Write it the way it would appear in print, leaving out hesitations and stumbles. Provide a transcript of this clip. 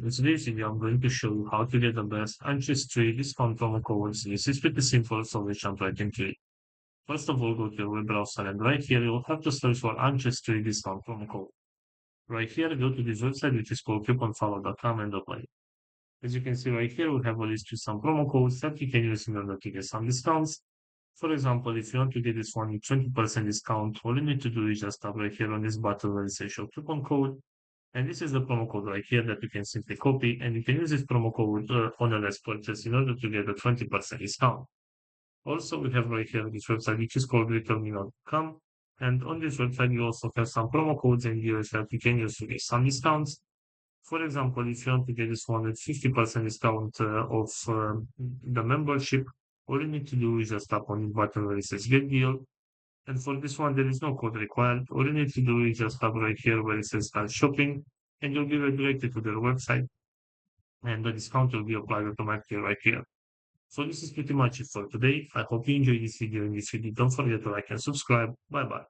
In today's video, I'm going to show you how to get the best Ancestry discount promo codes. This is pretty simple, so let's jump right into it. First of all, go to your web browser and right here you'll have to search for Ancestry discount promo code. Right here, go to this website which is called couponfollow.com and apply. As you can see right here, we have a list with some promo codes that you can use in order to get some discounts. For example, if you want to get this one with 20% discount, all you need to do is just tap right here on this button where it says show coupon code. And this is the promo code right here that you can simply copy, and you can use this promo code on the next purchase in order to get a 20% discount. Also, we have right here this website which is called returnme.com. And on this website, you also have some promo codes and deals that you can use to get some discounts. For example, if you want to get this one at 50% discount of the membership, all you need to do is just tap on the button where it says get deal. And for this one, there is no code required. All you need to do is just tap right here where it says start shopping, and you'll be redirected to their website, and the discount will be applied automatically right here. So this is pretty much it for today. I hope you enjoyed this video, and if you did, don't forget to like and subscribe. Bye bye.